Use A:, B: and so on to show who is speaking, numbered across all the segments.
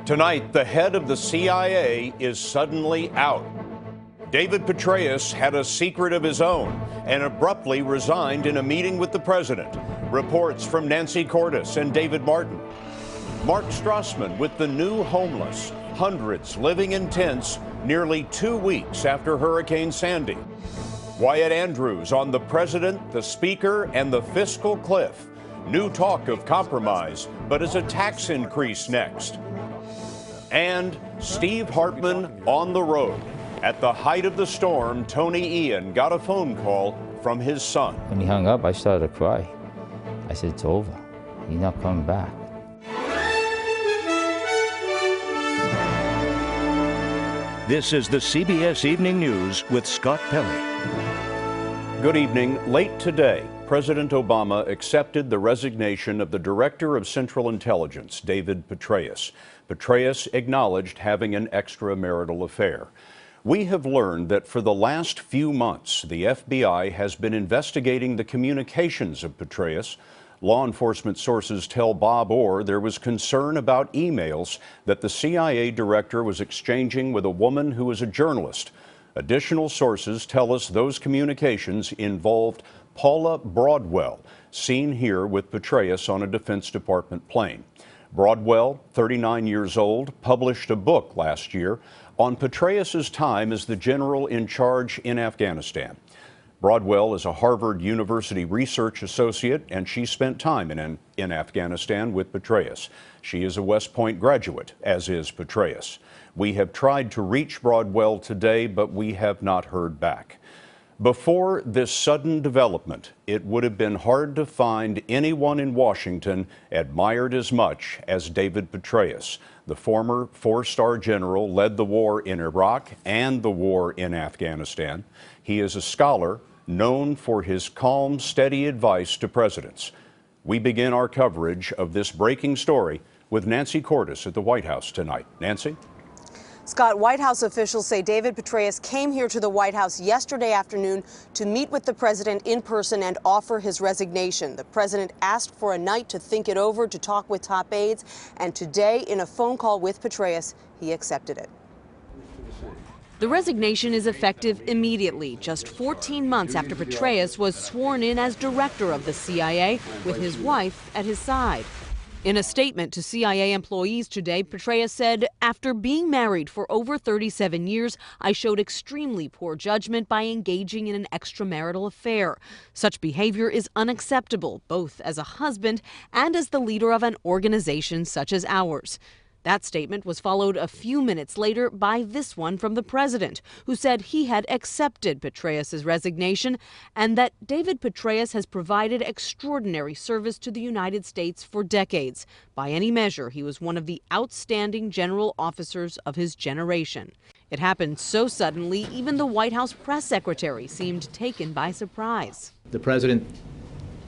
A: Tonight, the head of the CIA is suddenly out. David Petraeus had a secret of his own and abruptly resigned in a meeting with the president. Reports from Nancy Cordes and David Martin. Mark Strassman with the new homeless, hundreds living in tents nearly 2 weeks after Hurricane Sandy. Wyatt Andrews on the president, the speaker, and the fiscal cliff. New talk of compromise, but is a tax increase next? And Steve Hartman on the road. At the height of the storm, Tony Ian got a phone call from his son.
B: When he hung up, I started to cry. I said, it's over. He's not coming back.
C: This is the CBS Evening News with Scott Pelley.
A: Good evening. Late today, President Obama accepted the resignation of the Director of Central Intelligence, David Petraeus. Petraeus acknowledged having an extramarital affair. We have learned that for the last few months, the FBI has been investigating the communications of Petraeus. Law enforcement sources tell Bob Orr there was concern about emails that the CIA director was exchanging with a woman who is a journalist. Additional sources tell us those communications involved Paula Broadwell, seen here with Petraeus on a Defense Department plane. Broadwell, 39 years old, published a book last year on Petraeus's time as the general in charge in Afghanistan. Broadwell is a Harvard University research associate, and she spent time in Afghanistan with Petraeus. She is a West Point graduate, as is Petraeus. We have tried to reach Broadwell today, but we have not heard back. Before this sudden development, it would have been hard to find anyone in Washington admired as much as David Petraeus. The former four-star general led the war in Iraq and the war in Afghanistan. He is a scholar known for his calm, steady advice to presidents. We begin our coverage of this breaking story with Nancy Cordes at the White House tonight. Nancy?
D: Scott, White House officials say David Petraeus came here to the White House yesterday afternoon to meet with the president in person and offer his resignation. The president asked for a night to think it over, to talk with top aides, and today, in a phone call with Petraeus, he accepted it.
E: The resignation is effective immediately, just 14 months after Petraeus was sworn in as director of the CIA, with his wife at his side. In a statement to CIA employees today, Petraeus said, after being married for over 37 years, I showed extremely poor judgment by engaging in an extramarital affair. Such behavior is unacceptable, both as a husband and as the leader of an organization such as ours. That statement was followed a few minutes later by this one from the president, who said he had accepted Petraeus' resignation and that David Petraeus has provided extraordinary service to the United States for decades. By any measure, he was one of the outstanding general officers of his generation. It happened so suddenly, even the White House press secretary seemed taken by surprise.
F: The president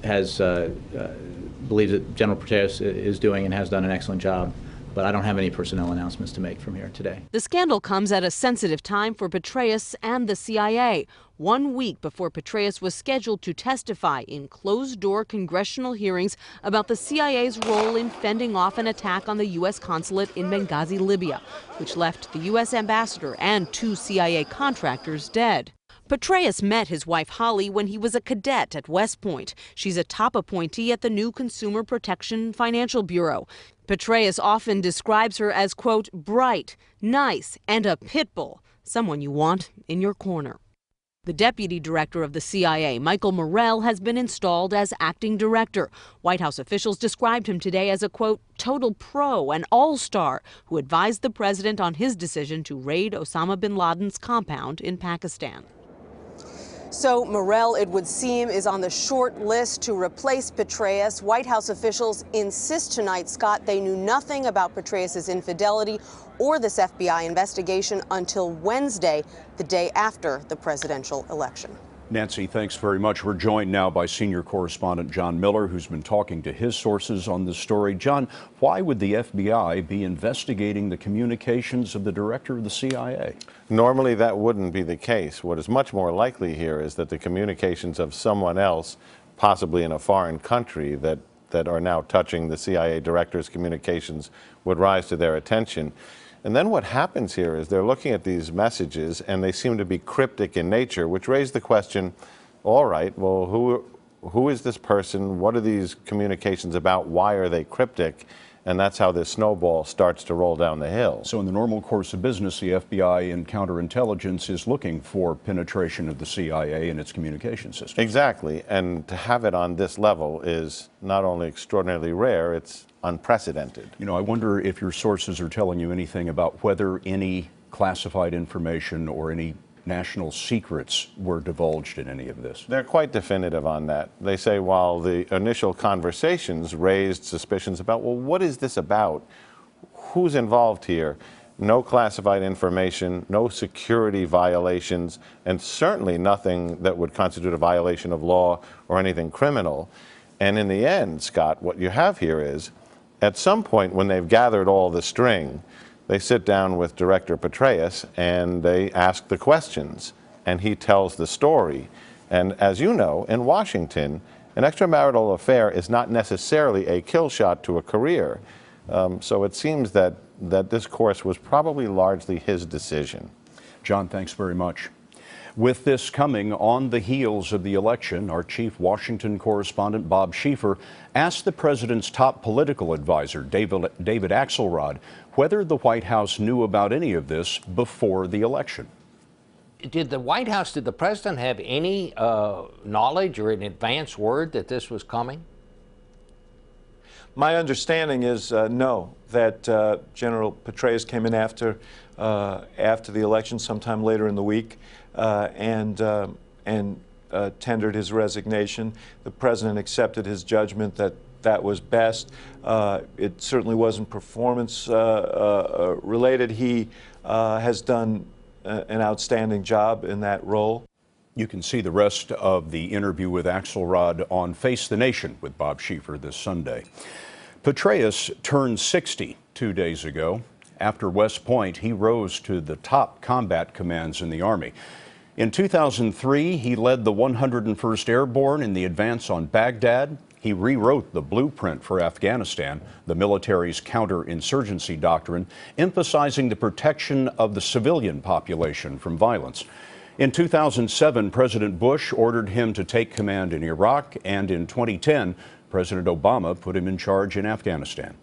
F: has believes that General Petraeus is doing and has done an excellent job. But I don't have any personnel announcements to make from here today.
E: The scandal comes at a sensitive time for Petraeus and the CIA. 1 week before Petraeus was scheduled to testify in closed-door congressional hearings about the CIA's role in fending off an attack on the U.S. consulate in Benghazi, Libya, which left the U.S. ambassador and 2 CIA contractors dead. Petraeus met his wife Holly when he was a cadet at West Point. She's a top appointee at the new Consumer Protection Financial Bureau. Petraeus often describes her as, quote, bright, nice, and a pit bull, someone you want in your corner. The deputy director of the CIA, Michael Morrell, has been installed as acting director. White House officials described him today as a, quote, total pro, an all-star, who advised the president on his decision to raid Osama bin Laden's compound in Pakistan.
D: So Morrell, it would seem, is on the short list to replace Petraeus. White House officials insist tonight, Scott, they knew nothing about Petraeus' infidelity or this FBI investigation until Wednesday, the day after the presidential election.
A: Nancy, thanks very much. We're joined now by senior correspondent John Miller, who's been talking to his sources on this story. John, why would the FBI be investigating the communications of the director of the CIA?
G: Normally, that wouldn't be the case. What is much more likely here is that the communications of someone else, possibly in a foreign country, that that are now touching the CIA director's communications would rise to their attention. And then what happens here is they're looking at these messages and they seem to be cryptic in nature, which raised the question, all right, well, who is this person? What are these communications about? Why are they cryptic? And that's how this snowball starts to roll down the hill.
A: So in the normal course of business, the FBI and counterintelligence is looking for penetration of the CIA and its communication system.
G: Exactly. And to have it on this level is not only extraordinarily rare, it's unprecedented.
A: You know, I wonder if your sources are telling you anything about whether any classified information or any national secrets were divulged in any of this.
G: They're quite definitive on that. They say while the initial conversations raised suspicions about, well, what is this about? Who's involved here? No classified information, no security violations, and certainly nothing that would constitute a violation of law or anything criminal. And in the end, Scott, what you have here is, at some point when they've gathered all the string, they sit down with Director Petraeus and they ask the questions, and he tells the story. And as you know, in Washington, an extramarital affair is not necessarily a kill shot to a career. So it seems that this course was probably largely his decision.
A: John, thanks very much. With this coming on the heels of the election, our chief Washington correspondent Bob Schieffer asked the president's top political advisor, David Axelrod, whether the White House knew about any of this before the election.
H: Did the president have any knowledge or an advance word that this was coming?
I: My understanding is no, that General Petraeus came in after the election, sometime later in the week, and tendered his resignation. The president accepted his judgment that that was best. It certainly wasn't performance related. He has done an outstanding job in that role.
A: You can see the rest of the interview with Axelrod on Face the Nation with Bob Schieffer this Sunday. Petraeus turned 60 2 days ago. After West Point, he rose to the top combat commands in the Army. In 2003, he led the 101st Airborne in the advance on Baghdad. He rewrote the blueprint for Afghanistan, the military's counterinsurgency doctrine, emphasizing the protection of the civilian population from violence. In 2007, President Bush ordered him to take command in Iraq, and in 2010, President Obama put him in charge in Afghanistan.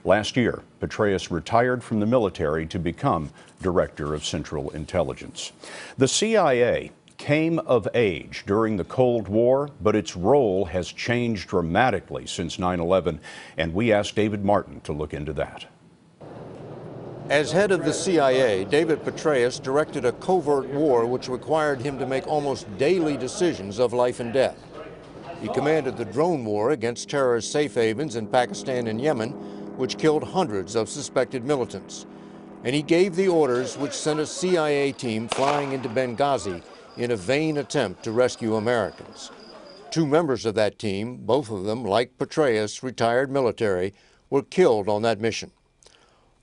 A: Last year, Petraeus retired from the military to become Director of Central Intelligence. The CIA came of age during the Cold War, but its role has changed dramatically since 9/11, and we asked David Martin to look into that.
J: As head of the CIA, David Petraeus directed a covert war which required him to make almost daily decisions of life and death. He commanded the drone war against terrorist safe havens in Pakistan and Yemen, which killed hundreds of suspected militants. And he gave the orders which sent a CIA team flying into Benghazi in a vain attempt to rescue Americans. 2 members of that team, both of them, like Petraeus, retired military, were killed on that mission.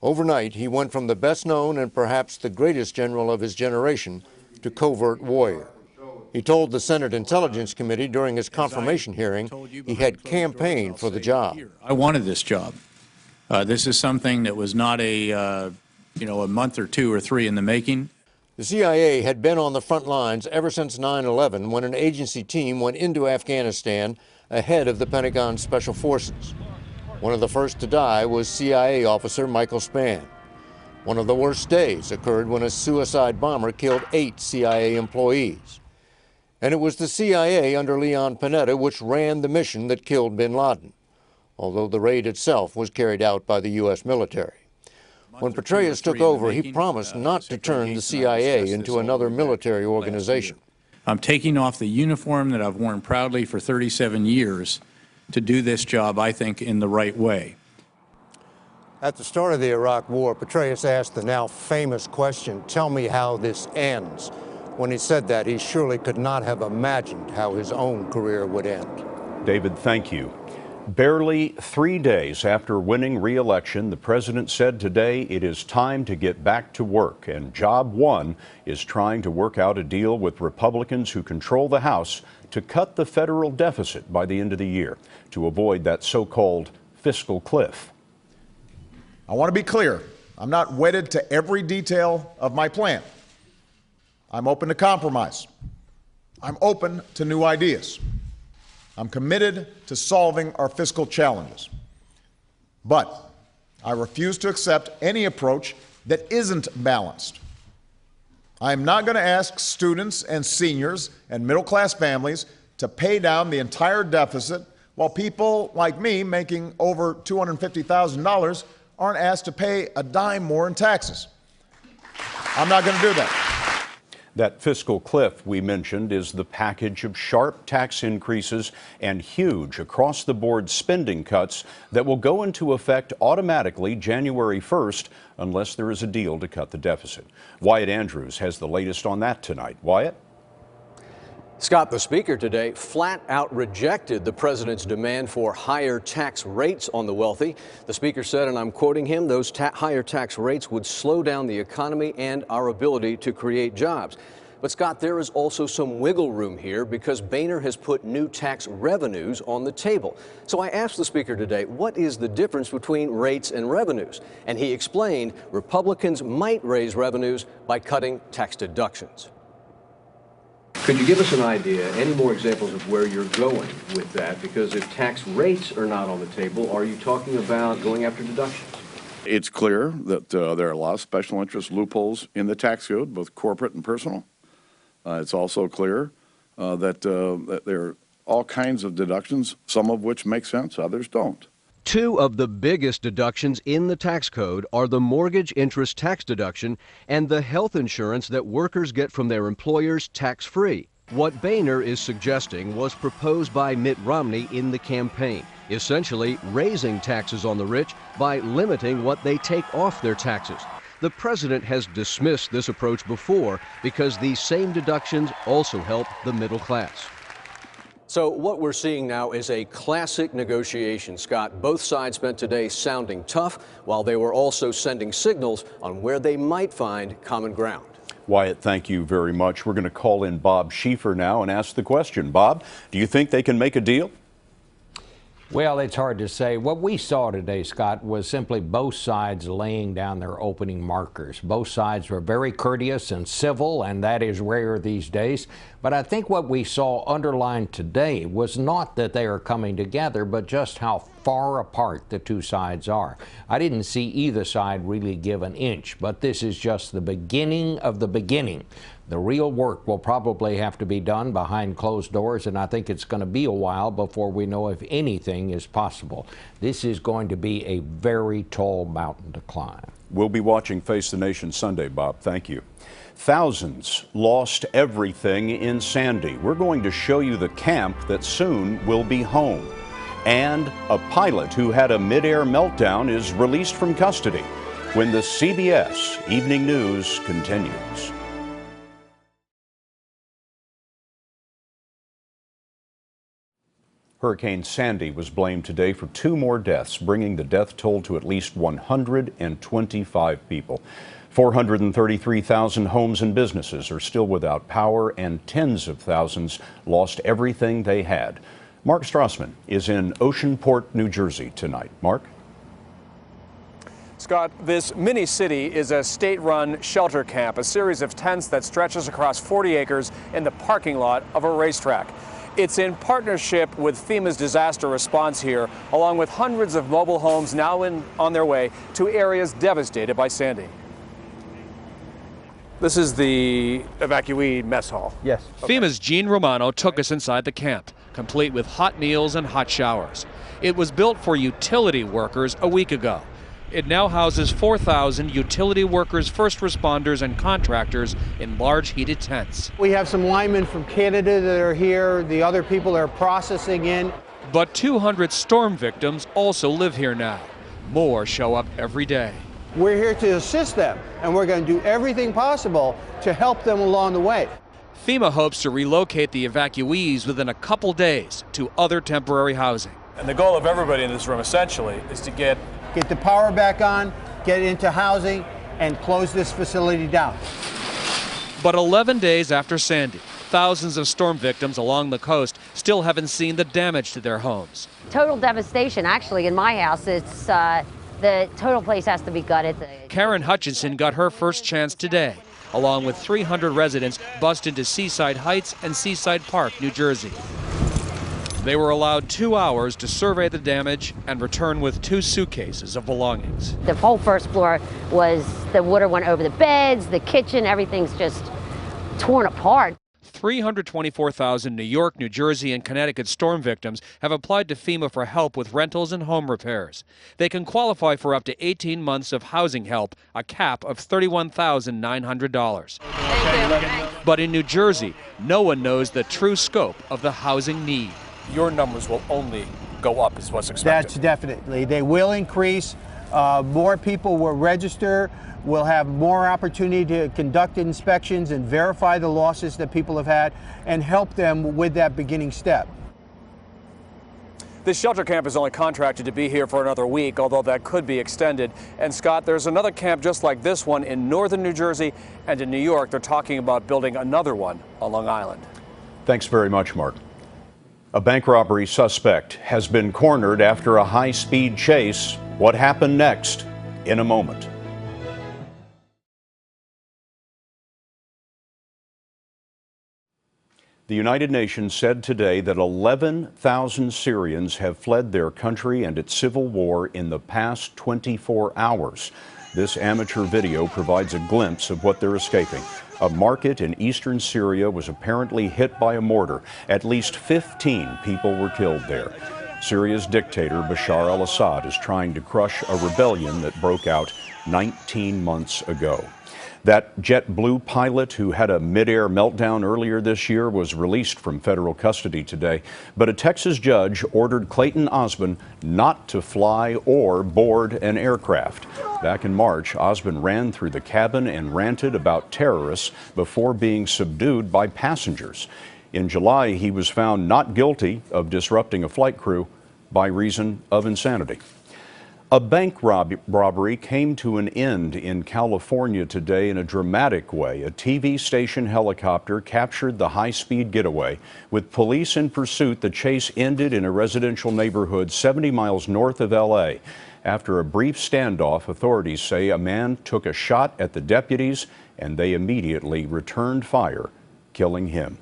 J: Overnight, he went from the best known and perhaps the greatest general of his generation to covert warrior. He told the Senate Intelligence Committee during his confirmation hearing he had campaigned for the job.
K: I wanted this job. This is something that was not a month or 2 or 3 in the making.
J: The CIA had been on the front lines ever since 9/11, when an agency team went into Afghanistan ahead of the Pentagon Special Forces. One of the first to die was CIA officer Michael Spann. One of the worst days occurred when a suicide bomber killed 8 CIA employees. And it was the CIA under Leon Panetta which ran the mission that killed bin Laden, although the raid itself was carried out by the U.S. military. When Petraeus took over, he promised not to turn the CIA into another military organization.
K: I'm taking off the uniform that I've worn proudly for 37 years to do this job, I think, in the right way.
J: At the start of the Iraq War, Petraeus asked the now famous question, "Tell me how this ends." When he said that, he surely could not have imagined how his own career would end.
A: David, thank you. Barely 3 days after winning re-election, the president said today it is time to get back to work, and job one is trying to work out a deal with Republicans who control the House to cut the federal deficit by the end of the year to avoid that so-called fiscal cliff.
L: I want to be clear. I'm not wedded to every detail of my plan. I'm open to compromise. I'm open to new ideas. I'm committed to solving our fiscal challenges. But I refuse to accept any approach that isn't balanced. I am not going to ask students and seniors and middle-class families to pay down the entire deficit while people like me making over $250,000 aren't asked to pay a dime more in taxes. I'm not going to do that.
A: That fiscal cliff we mentioned is the package of sharp tax increases and huge across-the-board spending cuts that will go into effect automatically January 1st unless there is a deal to cut the deficit. Wyatt Andrews has the latest on that tonight. Wyatt?
M: Scott, the speaker today flat out rejected the president's demand for higher tax rates on the wealthy. The speaker said, and I'm quoting him, those higher tax rates would slow down the economy and our ability to create jobs. But Scott, there is also some wiggle room here because Boehner has put new tax revenues on the table. So I asked the speaker today, what is the difference between rates and revenues? And he explained Republicans might raise revenues by cutting tax deductions. Could you give us an idea, any more examples of where you're going with that? Because if tax rates are not on the table, are you talking about going after deductions?
N: It's clear that there are a lot of special interest loopholes in the tax code, both corporate and personal. It's also clear that there are all kinds of deductions, some of which make sense, others don't.
M: Two of the biggest deductions in the tax code are the mortgage interest tax deduction and the health insurance that workers get from their employers tax-free. What Boehner is suggesting was proposed by Mitt Romney in the campaign, essentially raising taxes on the rich by limiting what they take off their taxes. The president has dismissed this approach before because these same deductions also help the middle class. So what we're seeing now is a classic negotiation, Scott. Both sides spent today sounding tough, while they were also sending signals on where they might find common ground.
A: Wyatt, thank you very much. We're going to call in Bob Schieffer now and ask the question. Bob, do you think they can make a deal?
H: Well, it's hard to say. What we saw today, Scott, was simply both sides laying down their opening markers. Both sides were very courteous and civil, and that is rare these days. But I think what we saw underlined today was not that they are coming together, but just how far apart the two sides are. I didn't see either side really give an inch, but this is just the beginning of the beginning. The real work will probably have to be done behind closed doors, and I think it's going to be a while before we know if anything is possible. This is going to be a very tall mountain to climb.
A: We'll be watching Face the Nation Sunday, Bob. Thank you. Thousands lost everything in Sandy. We're going to show you the camp that soon will be home. And a pilot who had a mid-air meltdown is released from custody when the CBS Evening News continues. Hurricane Sandy was blamed today for 2 more deaths, bringing the death toll to at least 125 people. 433,000 homes and businesses are still without power, and tens of thousands lost everything they had. Mark Strassman is in Oceanport, New Jersey tonight. Mark?
O: Scott, this mini city is a state-run shelter camp, a series of tents that stretches across 40 acres in the parking lot of a racetrack. It's in partnership with FEMA's disaster response here, along with hundreds of mobile homes now on their way to areas devastated by Sandy. This is the evacuee mess hall.
P: Yes.
O: Okay. FEMA's Gene Romano took us inside the camp, complete with hot meals and hot showers. It was built for utility workers a week ago. It now houses 4,000 utility workers, first responders, and contractors in large heated tents.
P: We have some linemen from Canada that are here. The other people are processing in.
O: But 200 storm victims also live here now. More show up every day.
P: We're here to assist them, and we're going to do everything possible to help them along the way.
O: FEMA hopes to relocate the evacuees within a couple days to other temporary housing. And the goal of everybody in this room, essentially, is to get
P: the power back on, get into housing, and close this facility down.
O: But 11 days after Sandy, thousands of storm victims along the coast still haven't seen the damage to their homes.
Q: Total devastation, actually, in my house. It's the total place has to be gutted.
O: Karen Hutchinson got her first chance today, along with 300 residents bust into Seaside Heights and Seaside Park, New Jersey. They were allowed 2 hours to survey the damage and return with 2 suitcases of belongings.
Q: The whole first floor the water went over the beds, the kitchen, everything's just torn apart.
O: 324,000 New York, New Jersey, and Connecticut storm victims have applied to FEMA for help with rentals and home repairs. They can qualify for up to 18 months of housing help, a cap of $31,900. But in New Jersey, no one knows the true scope of the housing need. Your numbers will only go up, is what's expected.
P: That's definitely. They will increase. More people will register. We'll have more opportunity to conduct inspections and verify the losses that people have had and help them with that beginning step.
O: This shelter camp is only contracted to be here for another week, although that could be extended. And Scott, there's another camp just like this one in northern New Jersey, and in New York, they're talking about building another one on Long Island.
A: Thanks very much, Mark. A bank robbery suspect has been cornered after a high-speed chase. What happened next? In a moment. The United Nations said today that 11,000 Syrians have fled their country and its civil war in the past 24 hours. This amateur video provides a glimpse of what they're escaping. A market in eastern Syria was apparently hit by a mortar. At least 15 people were killed there. Syria's dictator Bashar al-Assad is trying to crush a rebellion that broke out 19 months ago. That JetBlue pilot who had a mid-air meltdown earlier this year was released from federal custody today, but a Texas judge ordered Clayton Osmond not to fly or board an aircraft. Back in March, Osmond ran through the cabin and ranted about terrorists before being subdued by passengers. In July, he was found not guilty of disrupting a flight crew by reason of insanity. A bank robbery came to an end in California today in a dramatic way. A TV station helicopter captured the high-speed getaway. With police in pursuit, the chase ended in a residential neighborhood 70 miles north of L.A. After a brief standoff, authorities say a man took a shot at the deputies and they immediately returned fire, killing him.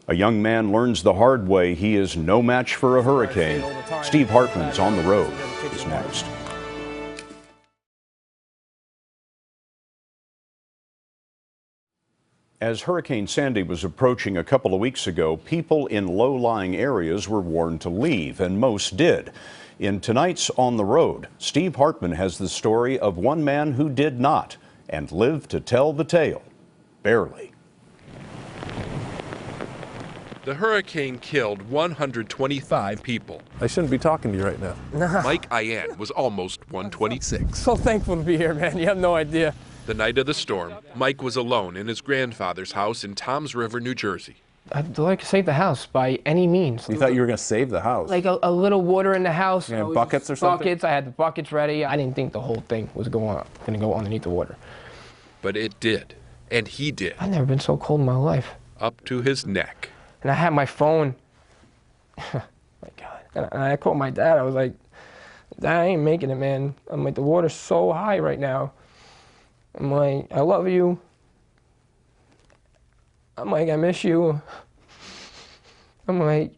A: A young man learns the hard way he is no match for a hurricane. Steve Hartman's On the Road is next. As Hurricane Sandy was approaching a couple of weeks ago, people in low-lying areas were warned to leave, and most did. In tonight's On the Road, Steve Hartman has the story of one man who did not and lived to tell the tale, barely.
R: The hurricane killed 125 people.
S: I shouldn't be talking to you right now.
R: Mike Ayan was almost 126.
T: So thankful to be here, man. You have no idea.
R: The night of the storm, Mike was alone in his grandfather's house in Toms River, New Jersey.
T: I'd like to save the house by any means.
S: You thought you were going to save the house?
T: Like a little water in the house.
S: Yeah, buckets or something?
T: Buckets. I had the buckets ready. I didn't think the whole thing was going to go underneath the water.
R: But it did, and he did.
T: I've never been so cold in my life.
R: Up to his neck.
T: And I had my phone. My God. And I called my dad. I was like, Dad, I ain't making it, man. I'm like, the water's so high right now. I'm like, I love you. I'm like, I miss you. I'm like,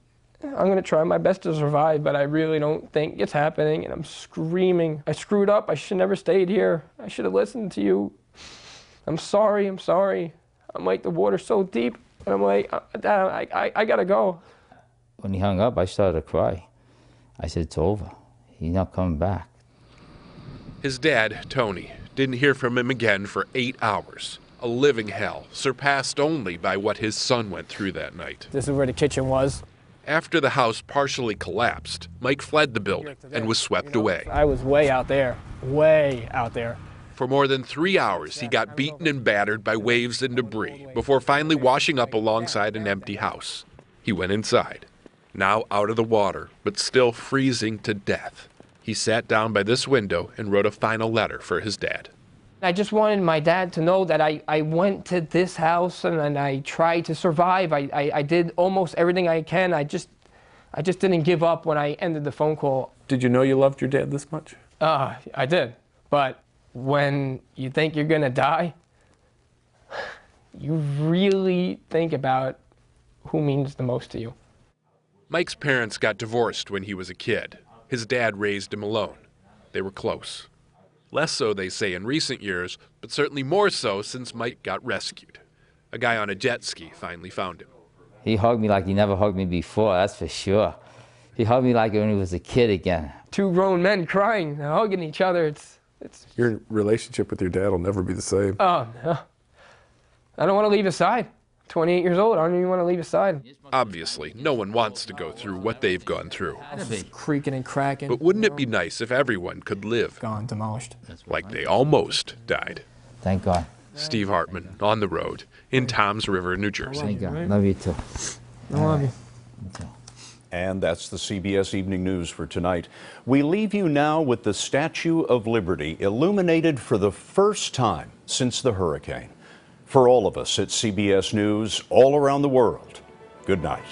T: I'm going to try my best to survive, but I really don't think it's happening. And I'm screaming. I screwed up. I should never stayed here. I should have listened to you. I'm sorry. I'm sorry. I'm like, the water's so deep. And I'm like, Dad, I got to go.
B: When he hung up, I started to cry. I said, it's over. He's not coming back.
R: His dad, Tony, didn't hear from him again for 8 hours. A living hell, surpassed only by what his son went through that night.
T: This is where the kitchen was.
R: After the house partially collapsed, Mike fled the building and was swept away.
T: I was way out there, way out there.
R: For more than 3 hours, he got beaten and battered by waves and debris before finally washing up alongside an empty house. He went inside. Now out of the water, but still freezing to death, he sat down by this window and wrote a final letter for his dad.
T: I just wanted my dad to know that I went to this house and I tried to survive. I did almost everything I can. I just didn't give up when I ended the phone call.
S: Did you know you loved your dad this much?
T: I did. But when you think you're gonna die, you really think about who means the most to you.
R: Mike's parents got divorced when he was a kid. His dad raised him alone. They were close. Less so, they say, in recent years, but certainly more so since Mike got rescued. A guy on a jet ski finally found him.
B: He hugged me like he never hugged me before, that's for sure. He hugged me like when he was a kid again.
T: Two grown men crying, hugging each other. It's.
S: Your relationship with your dad will never be the same.
T: Oh, no. I don't want to leave his side. 28 years old, I don't even want to leave his side.
R: Obviously, no one wants to go through what they've gone through.
T: It's creaking and cracking.
R: But wouldn't it be nice if everyone could live
T: Gone, demolished.
R: like they almost died?
B: Thank God.
R: Steve Hartman, on the road, in Toms River, New Jersey.
B: Thank God. Love you too.
T: I love you.
A: And that's the CBS Evening News for tonight. We leave you now with the Statue of Liberty illuminated for the first time since the hurricane. For all of us at CBS News all around the world, good night.